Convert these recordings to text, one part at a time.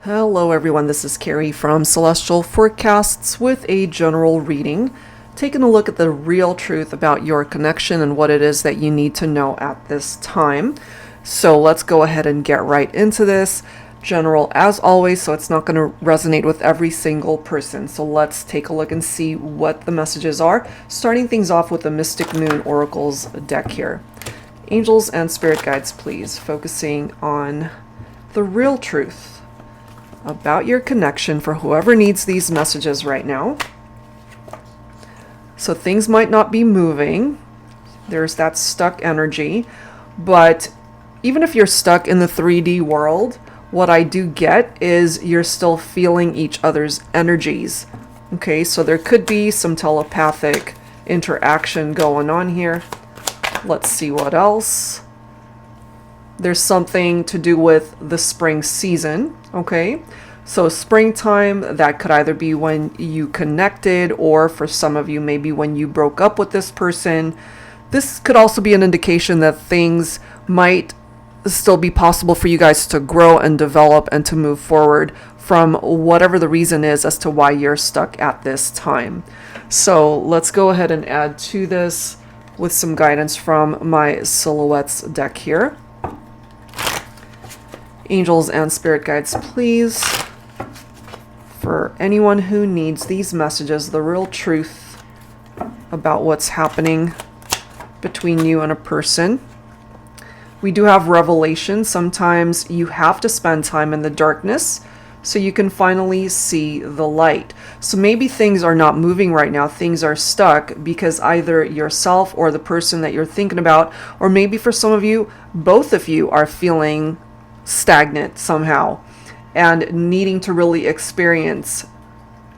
Hello everyone, this is Carrie from Celestial Forecasts with a general reading, taking a look at the real truth about your connection and what it is that you need to know at this time. So let's go ahead and get right into this. General as always, so it's not going to resonate with every single person. So let's take a look and see what the messages are, starting things off with the Mystic Moon Oracles deck here. Angels and spirit guides, please, focusing on the real truth about your connection for whoever needs these messages right now. So things might not be moving. There's that stuck energy. But even if you're stuck in the 3D world, what I do get is you're still feeling each other's energies. Okay, so there could be some telepathic interaction going on here. Let's see what else. There's something to do with the spring season, okay? So springtime, that could either be when you connected, or for some of you, maybe when you broke up with this person. This could also be an indication that things might still be possible for you guys to grow and develop and to move forward from whatever the reason is as to why you're stuck at this time. So let's go ahead and add to this with some guidance from my Silhouettes deck here. Angels and spirit guides, please, for anyone who needs these messages, the real truth about what's happening between you and a person. We do have revelation. Sometimes you have to spend time in the darkness so you can finally see the light. So maybe things are not moving right now. Things are stuck because either yourself or the person that you're thinking about, or maybe for some of you, both of you are feeling stagnant somehow and needing to really experience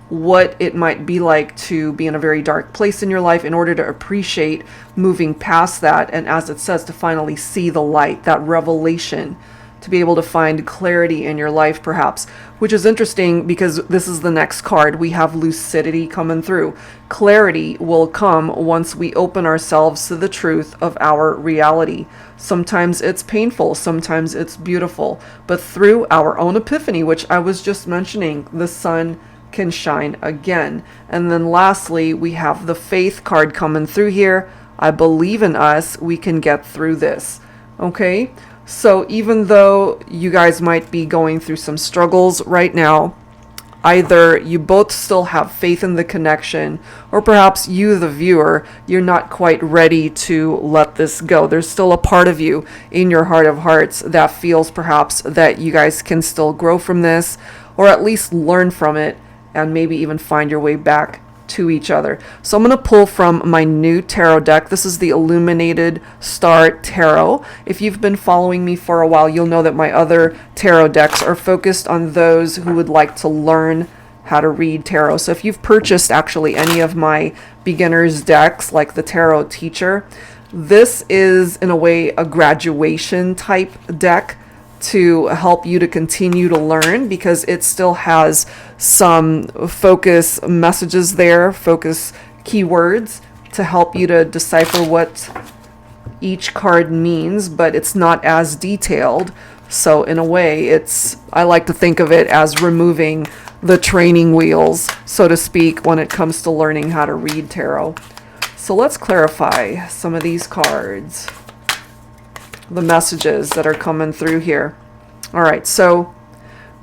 what it might be like to be in a very dark place in your life in order to appreciate moving past that, and as it says, to finally see the light, that revelation, to be able to find clarity in your life perhaps, which is interesting because this is the next card. We have lucidity coming through. Clarity will come once we open ourselves to the truth of our reality. Sometimes it's painful, sometimes it's beautiful, but through our own epiphany, which I was just mentioning, the sun can shine again. And then lastly, we have the faith card coming through here. I believe in us, we can get through this. Okay? So even though you guys might be going through some struggles right now, either you both still have faith in the connection, or perhaps you, the viewer, you're not quite ready to let this go. There's still a part of you in your heart of hearts that feels perhaps that you guys can still grow from this, or at least learn from it, and maybe even find your way back to each other. So I'm going to pull from my new tarot deck. This is the Illuminated Star Tarot. If you've been following me for a while, you'll know that my other tarot decks are focused on those who would like to learn how to read tarot. So if you've purchased actually any of my beginners decks, like the Tarot Teacher, this is in a way a graduation type deck to help you to continue to learn, because it still has some focus messages there, focus keywords to help you to decipher what each card means, but it's not as detailed. So in a way, I like to think of it as removing the training wheels, so to speak, when it comes to learning how to read tarot. So let's clarify some of these cards, the messages that are coming through here. All right, so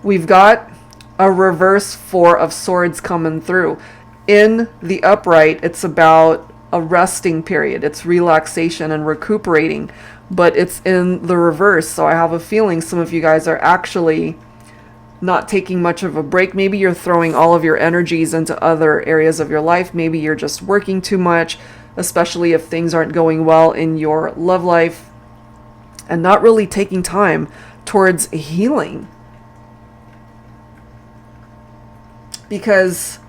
we've got a reverse Four of Swords coming through. In the upright, it's about a resting period. It's relaxation and recuperating, but it's in the reverse. So I have a feeling some of you guys are actually not taking much of a break. Maybe you're throwing all of your energies into other areas of your life. Maybe you're just working too much, especially if things aren't going well in your love life, and not really taking time towards healing. Because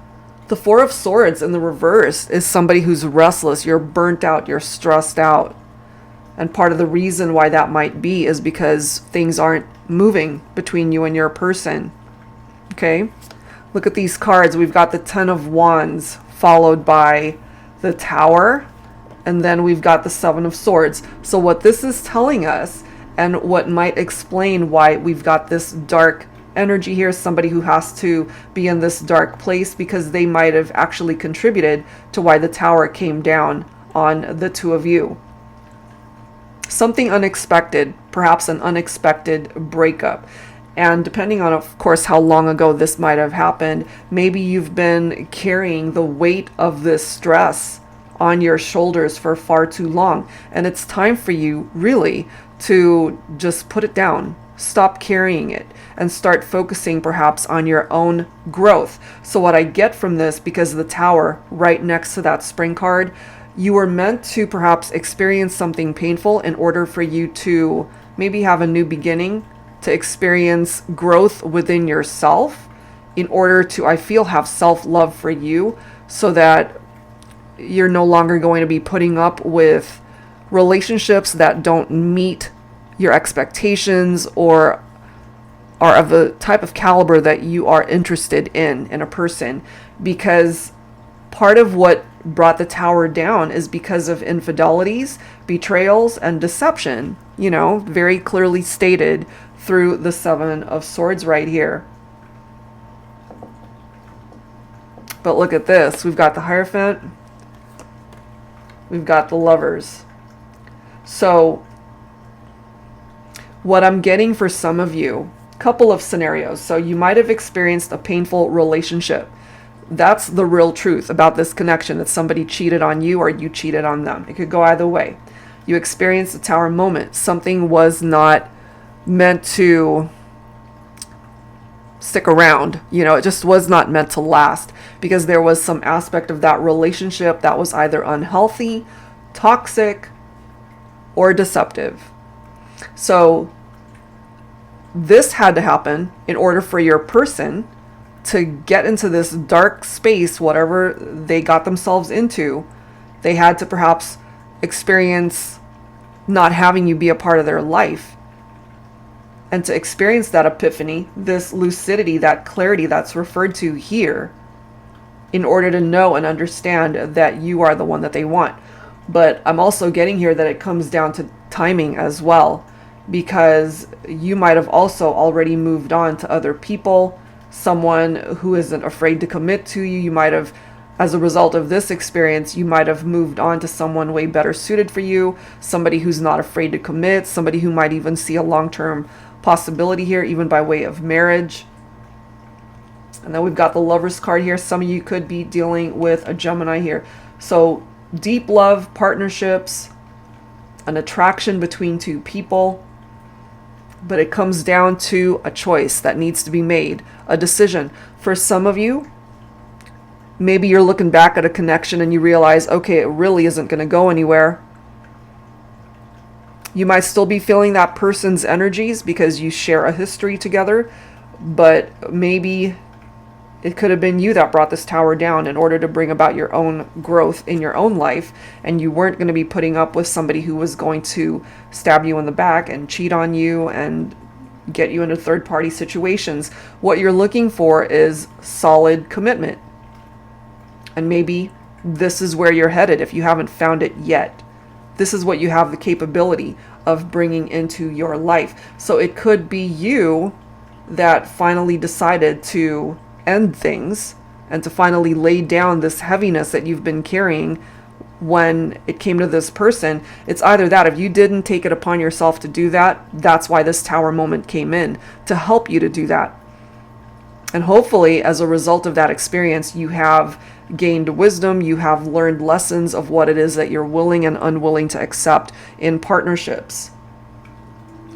the Four of Swords in the reverse is somebody who's restless. You're burnt out, you're stressed out. And part of the reason why that might be is because things aren't moving between you and your person. Okay? Look at these cards. We've got the Ten of Wands followed by the Tower, and then we've got the Seven of Swords. So what this is telling us, and what might explain why we've got this dark energy here, somebody who has to be in this dark place because they might have actually contributed to why the tower came down on the two of you. Something unexpected, perhaps an unexpected breakup. And depending on, of course, how long ago this might have happened, maybe you've been carrying the weight of this stress on your shoulders for far too long. And it's time for you, really, to just put it down. Stop carrying it and start focusing perhaps on your own growth. So what I get from this, because of the tower right next to that spring card, you were meant to perhaps experience something painful in order for you to maybe have a new beginning, to experience growth within yourself, in order to, I feel, have self-love for you, so that you're no longer going to be putting up with relationships that don't meet your expectations or are of the type of caliber that you are interested in a person. Because part of what brought the tower down is because of infidelities, betrayals, and deception, very clearly stated through the Seven of Swords right here. But look at this. We've got the Hierophant. We've got the Lovers. So what I'm getting for some of you, couple of scenarios. So you might have experienced a painful relationship. That's the real truth about this connection, that somebody cheated on you or you cheated on them. It could go either way. You experienced a tower moment. Something was not meant to stick around. It just was not meant to last, because there was some aspect of that relationship that was either unhealthy, toxic, or deceptive. So this had to happen in order for your person to get into this dark space, whatever they got themselves into. They had to perhaps experience not having you be a part of their life. And to experience that epiphany, this lucidity, that clarity that's referred to here, in order to know and understand that you are the one that they want. But I'm also getting here that it comes down to timing as well, because you might have also already moved on to other people, someone who isn't afraid to commit to you. You might have, as a result of this experience, you might have moved on to someone way better suited for you, somebody who's not afraid to commit, somebody who might even see a long-term possibility here, even by way of marriage. And then we've got the Lovers card here. Some of you could be dealing with a Gemini here. So deep love, partnerships, an attraction between two people. But it comes down to a choice that needs to be made, a decision. For some of you, maybe you're looking back at a connection and you realize, okay, it really isn't going to go anywhere. You might still be feeling that person's energies because you share a history together, but maybe it could have been you that brought this tower down in order to bring about your own growth in your own life, and you weren't going to be putting up with somebody who was going to stab you in the back and cheat on you and get you into third-party situations. What you're looking for is solid commitment. And maybe this is where you're headed if you haven't found it yet. This is what you have the capability of bringing into your life. So it could be you that finally decided to end things and to finally lay down this heaviness that you've been carrying when it came to this person. It's either that, if you didn't take it upon yourself to do that, that's why this tower moment came in, to help you to do that. And hopefully, as a result of that experience, you have gained wisdom, you have learned lessons of what it is that you're willing and unwilling to accept in partnerships.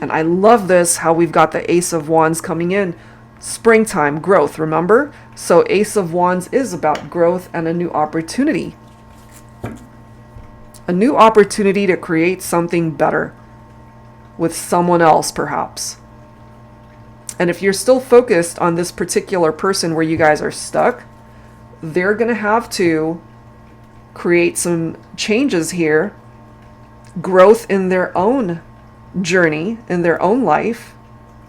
And I love this, how we've got the Ace of Wands coming in. Springtime, growth, remember? So Ace of Wands is about growth and a new opportunity. A new opportunity to create something better with someone else, perhaps. And if you're still focused on this particular person where you guys are stuck, they're going to have to create some changes here, growth in their own journey, in their own life,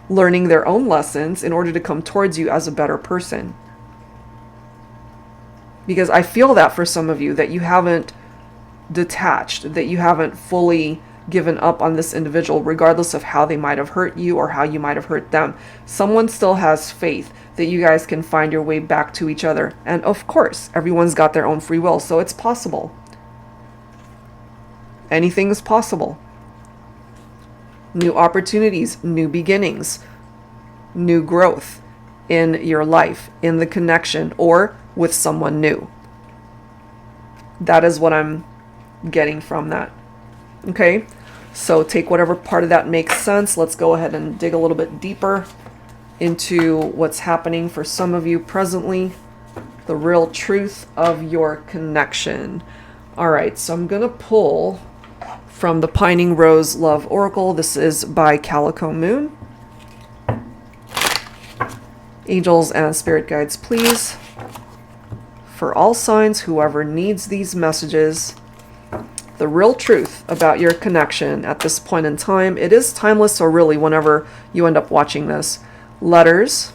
learning their own lessons in order to come towards you as a better person. Because I feel that for some of you, that you haven't detached, that you haven't fully given up on this individual, regardless of how they might have hurt you or how you might have hurt them. Someone still has faith that you guys can find your way back to each other. And of course, everyone's got their own free will, so it's possible. Anything is possible. New opportunities, new beginnings, new growth in your life, in the connection, or with someone new. That is what I'm getting from that. Okay, so take whatever part of that makes sense. Let's go ahead and dig a little bit deeper into what's happening for some of you presently. The real truth of your connection. All right, so I'm going to pull from the Pining Rose Love Oracle. This is by Calico Moon. Angels and spirit guides, please. For all signs, whoever needs these messages, the real truth about your connection at this point in time. It is timeless, or really whenever you end up watching this. Letters.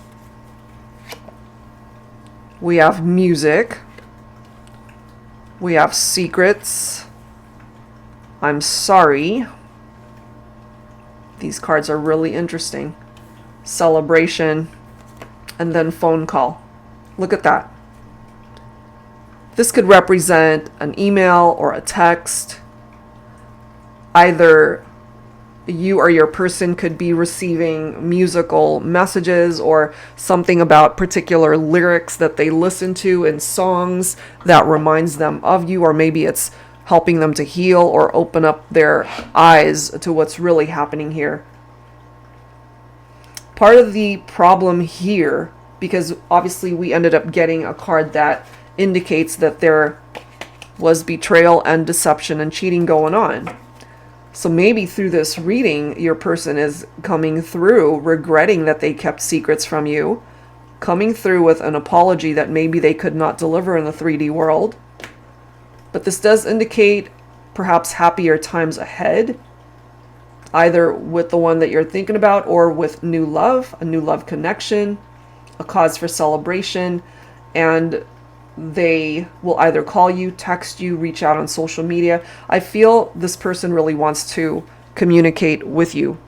We have music. We have secrets. I'm sorry. These cards are really interesting. Celebration. And then phone call. Look at that. This could represent an email or a text. Either you or your person could be receiving musical messages or something about particular lyrics that they listen to in songs that reminds them of you, or maybe it's helping them to heal or open up their eyes to what's really happening here. Part of the problem here, because obviously we ended up getting a card that indicates that there was betrayal and deception and cheating going on. So maybe through this reading, your person is coming through regretting that they kept secrets from you, coming through with an apology that maybe they could not deliver in the 3D world. But this does indicate perhaps happier times ahead, either with the one that you're thinking about or with new love, a new love connection, a cause for celebration, and they will either call you, text you, reach out on social media. I feel this person really wants to communicate with you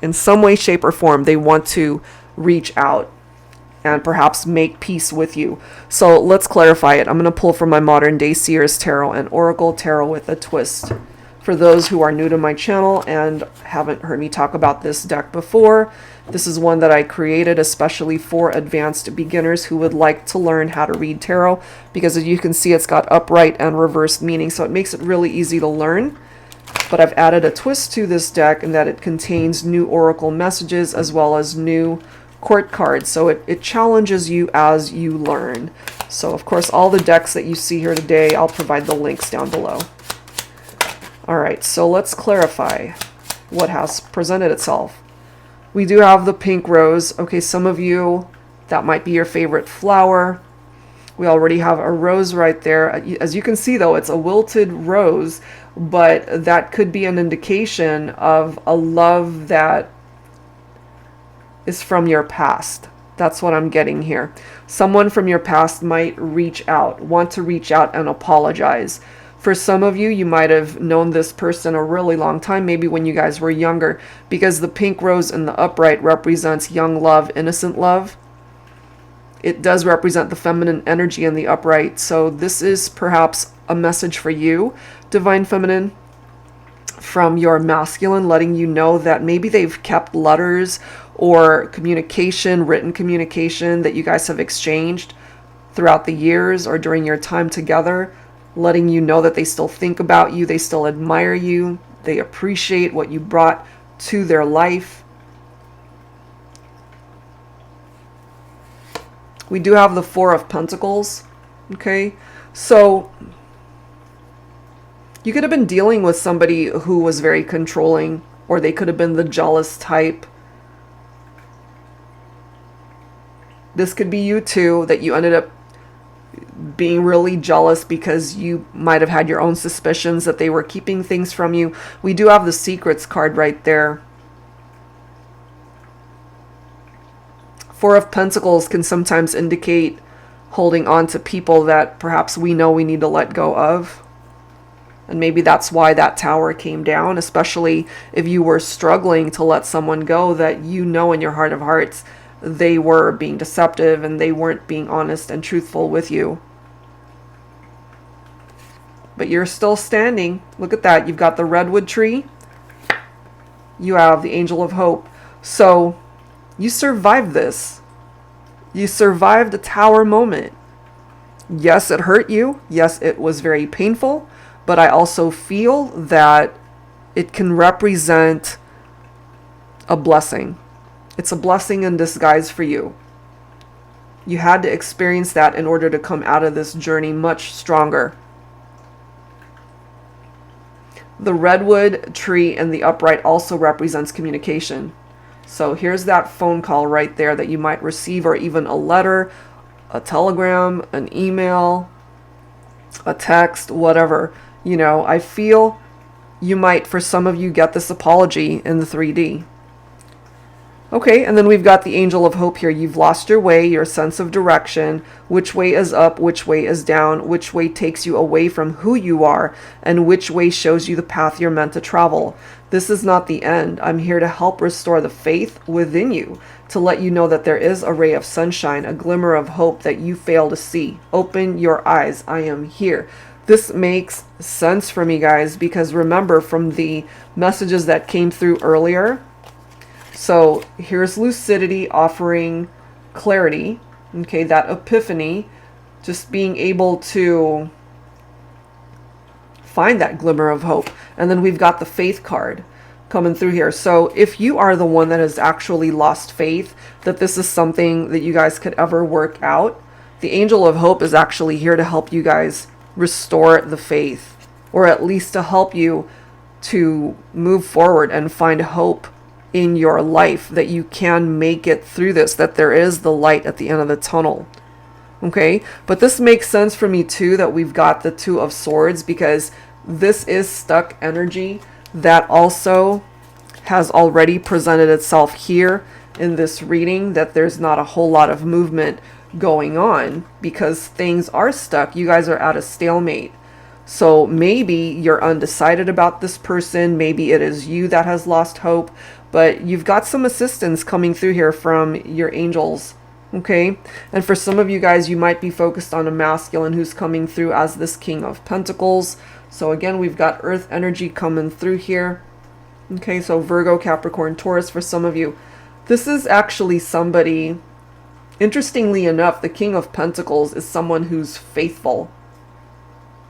in some way, shape, or form. They want to reach out and perhaps make peace with you. So let's clarify it. I'm going to pull from my Modern Day Seers Tarot and Oracle Tarot with a twist. For those who are new to my channel and haven't heard me talk about this deck before, this is one that I created especially for advanced beginners who would like to learn how to read tarot, because as you can see, it's got upright and reversed meaning, so it makes it really easy to learn. But I've added a twist to this deck in that it contains new oracle messages as well as new court cards, so it challenges you as you learn. So of course, all the decks that you see here today, I'll provide the links down below. Alright, so let's clarify what has presented itself. We do have the pink rose. Okay, some of you, that might be your favorite flower. We already have a rose right there. As you can see, though, it's a wilted rose, but that could be an indication of a love that is from your past. That's what I'm getting here. Someone from your past might reach out, want to reach out and apologize. For some of you, you might have known this person a really long time, maybe when you guys were younger, because the pink rose in the upright represents young love, innocent love. It does represent the feminine energy in the upright, so this is perhaps a message for you, Divine Feminine, from your masculine, letting you know that maybe they've kept letters or communication, written communication that you guys have exchanged throughout the years or during your time together, letting you know that they still think about you, they still admire you, they appreciate what you brought to their life. We do have the Four of Pentacles, okay? So you could have been dealing with somebody who was very controlling, or they could have been the jealous type. This could be you too, that you ended up being really jealous because you might have had your own suspicions that they were keeping things from you. We do have the secrets card right there. Four of Pentacles can sometimes indicate holding on to people that perhaps we know we need to let go of. And maybe that's why that tower came down, especially if you were struggling to let someone go that you know in your heart of hearts they were being deceptive and they weren't being honest and truthful with you. But you're still standing. Look at that. You've got the redwood tree. You have the angel of hope. So you survived this. You survived the tower moment. Yes, it hurt you. Yes, it was very painful. But I also feel that it can represent a blessing. It's a blessing in disguise for you. You had to experience that in order to come out of this journey much stronger. The redwood tree in the upright also represents communication. So here's that phone call right there that you might receive, or even a letter, a telegram, an email, a text, whatever. You know, I feel you might, for some of you, get this apology in the 3D. Okay, and then we've got the angel of hope here. You've lost your way, your sense of direction, which way is up, which way is down, which way takes you away from who you are, and which way shows you the path you're meant to travel. This is not the end. I'm here to help restore the faith within you, to let you know that there is a ray of sunshine, a glimmer of hope that you fail to see. Open your eyes. I am here. This makes sense for me, guys, because remember from the messages that came through earlier, so here's lucidity offering clarity, okay, that epiphany, just being able to find that glimmer of hope. And then we've got the faith card coming through here. So if you are the one that has actually lost faith, that this is something that you guys could ever work out, the angel of hope is actually here to help you guys restore the faith, or at least to help you to move forward and find hope in your life, that you can make it through this, that there is the light at the end of the tunnel. Okay, but this makes sense for me too, that we've got the Two of Swords, because this is stuck energy that also has already presented itself here in this reading, that there's not a whole lot of movement going on because things are stuck. You guys are at a stalemate. So maybe you're undecided about this person. Maybe it is you that has lost hope, but you've got some assistance coming through here from your angels. Okay. And for some of you guys, you might be focused on a masculine who's coming through as this King of Pentacles. So again, we've got earth energy coming through here. Okay. So Virgo, Capricorn, Taurus, for some of you, this is actually somebody, interestingly enough, the King of Pentacles is someone who's faithful.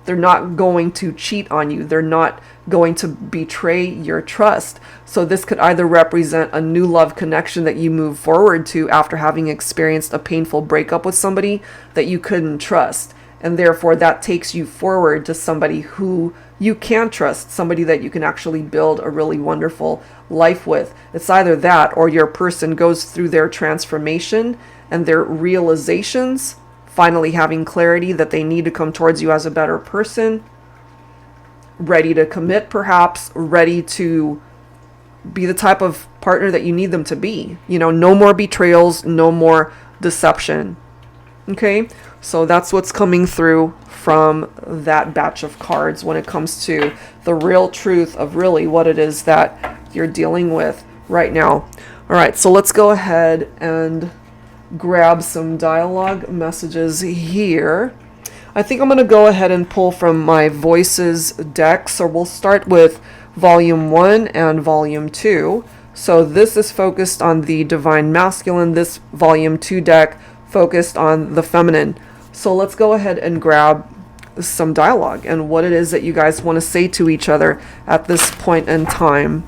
They're not going to cheat on you. They're not going to betray your trust. So this could either represent a new love connection that you move forward to after having experienced a painful breakup with somebody that you couldn't trust. And therefore that takes you forward to somebody who you can trust, somebody that you can actually build a really wonderful life with. It's either that, or your person goes through their transformation and their realizations, finally having clarity that they need to come towards you as a better person, ready to commit perhaps, ready to be the type of partner that you need them to be. You know, no more betrayals, no more deception. Okay, so that's what's coming through from that batch of cards when it comes to the real truth of really what it is that you're dealing with right now. All right, so let's go ahead and grab some dialogue messages here. I think I'm going to go ahead and pull from my Voices deck. So we'll start with Volume 1 and Volume 2. So this is focused on the Divine Masculine. This Volume 2 deck focused on the Feminine. So let's go ahead and grab some dialogue and what it is that you guys want to say to each other at this point in time.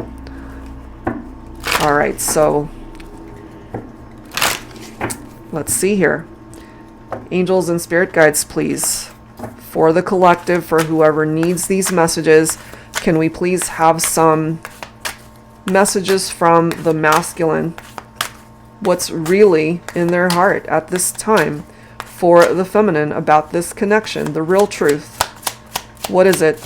All right, so let's see here. Angels and spirit guides, please. For the collective, for whoever needs these messages, can we please have some messages from the masculine? What's really in their heart at this time for the feminine about this connection, the real truth? What is it?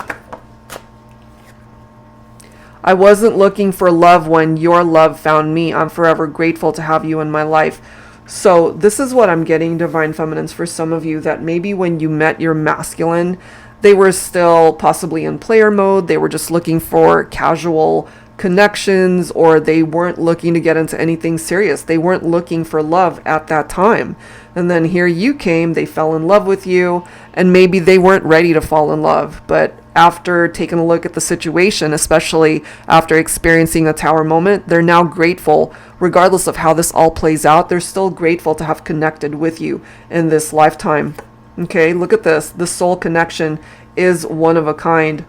I wasn't looking for love when your love found me. I'm forever grateful to have you in my life. So this is what I'm getting, Divine Feminines, for some of you, that maybe when you met your masculine, they were still possibly in player mode. They were just looking for casual connections, or they weren't looking to get into anything serious. They weren't looking for love at that time. And then here you came, they fell in love with you, and maybe they weren't ready to fall in love. But after taking a look at the situation, especially after experiencing a tower moment, they're now grateful. Regardless of how this all plays out, they're still grateful to have connected with you in this lifetime. Okay, look at this. The soul connection is one of a kind.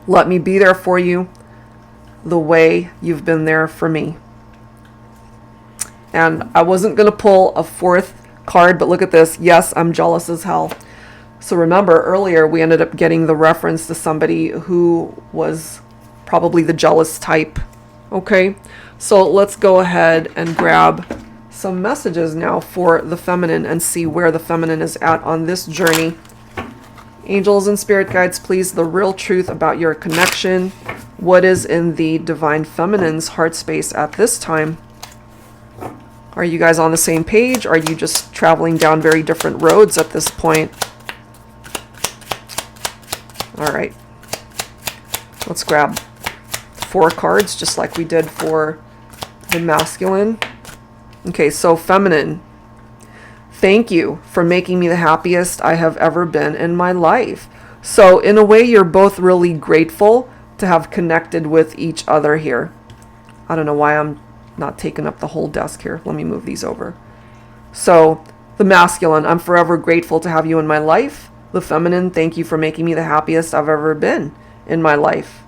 Let me be there for you the way you've been there for me. And I wasn't going to pull a fourth card, but look at this. Yes, I'm jealous as hell. So remember, earlier we ended up getting the reference to somebody who was probably the jealous type. Okay, so let's go ahead and grab some messages now for the feminine and see where the feminine is at on this journey. Angels and spirit guides, please, the real truth about your connection. What is in the divine feminine's heart space at this time? Are you guys on the same page? Are you just traveling down very different roads at this point? All right. Let's grab 4 cards, just like we did for the masculine. Okay, so feminine. Thank you for making me the happiest I have ever been in my life. So in a way, you're both really grateful to have connected with each other here. I don't know why I'm not taking up the whole desk here. Let me move these over. So the masculine, I'm forever grateful to have you in my life. The feminine, thank you for making me the happiest I've ever been in my life.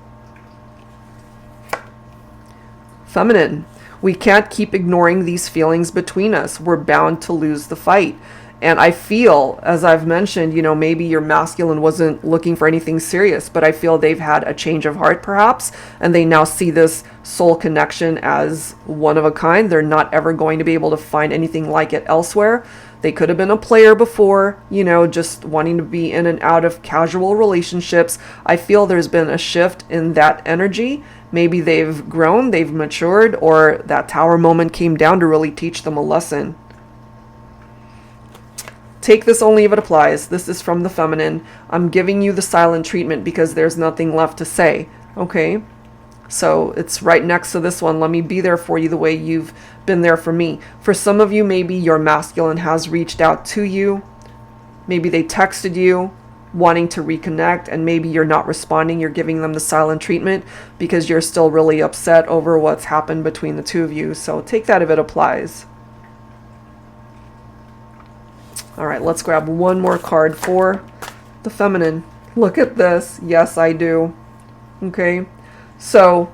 Feminine, we can't keep ignoring these feelings between us. We're bound to lose the fight. And I feel, as I've mentioned, maybe your masculine wasn't looking for anything serious, but I feel they've had a change of heart perhaps, and they now see this soul connection as one of a kind. They're not ever going to be able to find anything like it elsewhere. They could have been a player before, just wanting to be in and out of casual relationships. I feel there's been a shift in that energy. Maybe they've grown, they've matured, or that tower moment came down to really teach them a lesson. Take this only if it applies. This is from the feminine. I'm giving you the silent treatment because there's nothing left to say. Okay? So it's right next to this one. Let me be there for you the way you've been there for me. For some of you, maybe your masculine has reached out to you. Maybe they texted you wanting to reconnect, and maybe you're not responding. You're giving them the silent treatment because you're still really upset over what's happened between the two of you. So take that if it applies. All right, let's grab one more card for the feminine. Look at this. Yes, I do. Okay, so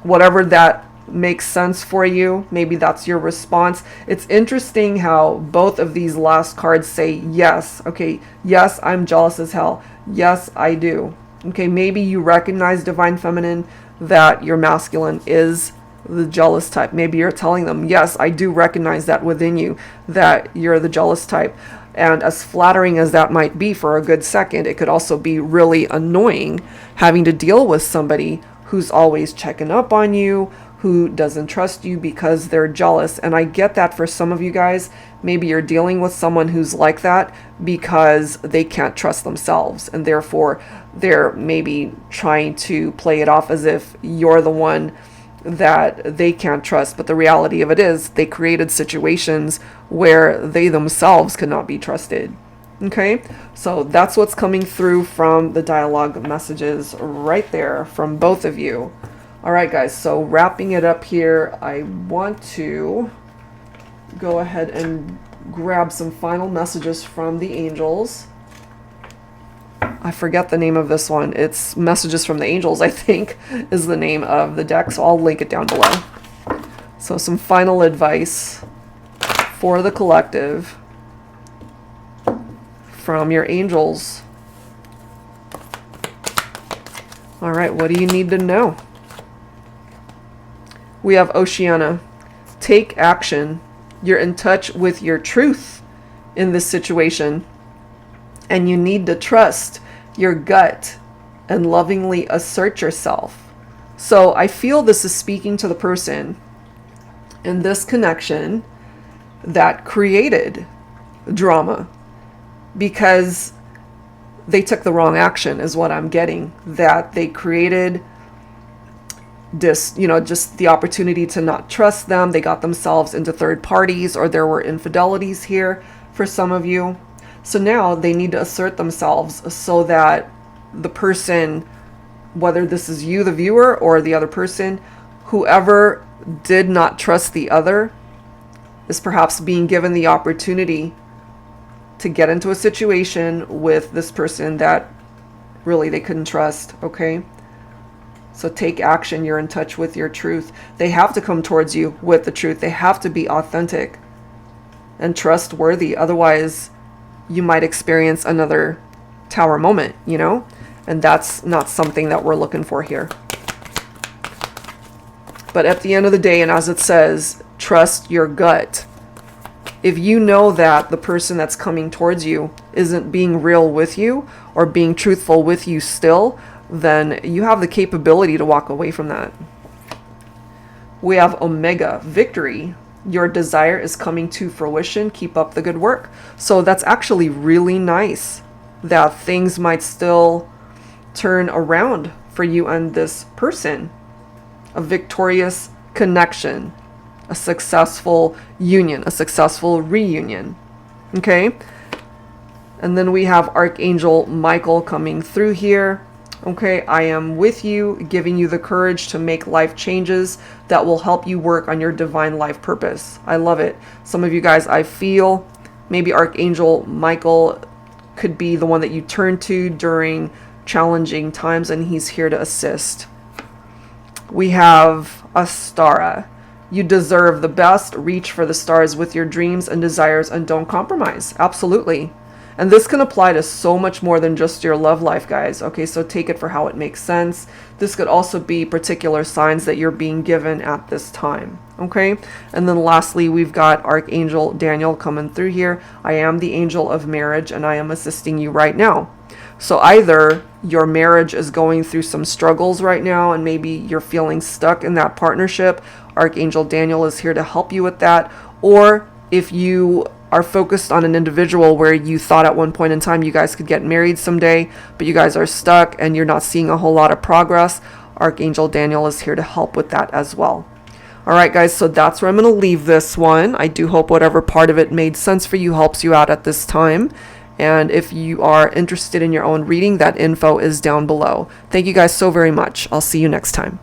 whatever that makes sense for you, maybe that's your response. It's interesting how both of these last cards say yes. Okay, yes, I'm jealous as hell. Yes, I do. Okay, maybe you recognize divine feminine that your masculine is the jealous type. Maybe you're telling them, yes, I do recognize that within you, that you're the jealous type. And as flattering as that might be for a good second, it could also be really annoying having to deal with somebody who's always checking up on you, who doesn't trust you because they're jealous. And I get that for some of you guys. Maybe you're dealing with someone who's like that because they can't trust themselves, and therefore they're maybe trying to play it off as if you're the one that they can't trust. But the reality of it is they created situations where they themselves could not be trusted. Okay, so that's what's coming through from the dialogue messages right there from both of you. All right, guys, so wrapping it up here, I want to go ahead and grab some final messages from the angels. I forget the name of this one. It's Messages from the Angels, I think, is the name of the deck, so I'll link it down below. So some final advice for the collective from your angels. All right, what do you need to know? We have Oceana. Take action. You're in touch with your truth in this situation, and you need to trust your gut and lovingly assert yourself. So I feel this is speaking to the person in this connection that created drama, because they took the wrong action, is what I'm getting. That they created this, just the opportunity to not trust them. They got themselves into third parties, or there were infidelities here for some of you. So now they need to assert themselves so that the person, whether this is you, the viewer, or the other person, whoever did not trust the other, is perhaps being given the opportunity to get into a situation with this person that really they couldn't trust, okay? So take action. You're in touch with your truth. They have to come towards you with the truth. They have to be authentic and trustworthy. Otherwise, you might experience another tower moment, and that's not something that we're looking for here. But at the end of the day, and as it says, trust your gut. If you know that the person that's coming towards you isn't being real with you or being truthful with you still, then you have the capability to walk away from that. We have Omega, victory. Your desire is coming to fruition. Keep up the good work. So that's actually really nice that things might still turn around for you and this person. A victorious connection, a successful union, a successful reunion. Okay? And then we have Archangel Michael coming through here. Okay, I am with you, giving you the courage to make life changes that will help you work on your divine life purpose. I love it. Some of you guys, I feel maybe Archangel Michael could be the one that you turn to during challenging times, and he's here to assist. We have Astara. You deserve the best. Reach for the stars with your dreams and desires and don't compromise. Absolutely. And this can apply to so much more than just your love life, guys. Okay, so take it for how it makes sense. This could also be particular signs that you're being given at this time. Okay, and then lastly, we've got Archangel Daniel coming through here. I am the angel of marriage and I am assisting you right now. So either your marriage is going through some struggles right now and maybe you're feeling stuck in that partnership. Archangel Daniel is here to help you with that. Or if you are focused on an individual where you thought at one point in time you guys could get married someday, but you guys are stuck and you're not seeing a whole lot of progress, Archangel Daniel is here to help with that as well. All right, guys, so that's where I'm going to leave this one. I do hope whatever part of it made sense for you helps you out at this time. And if you are interested in your own reading, that info is down below. Thank you guys so very much. I'll see you next time.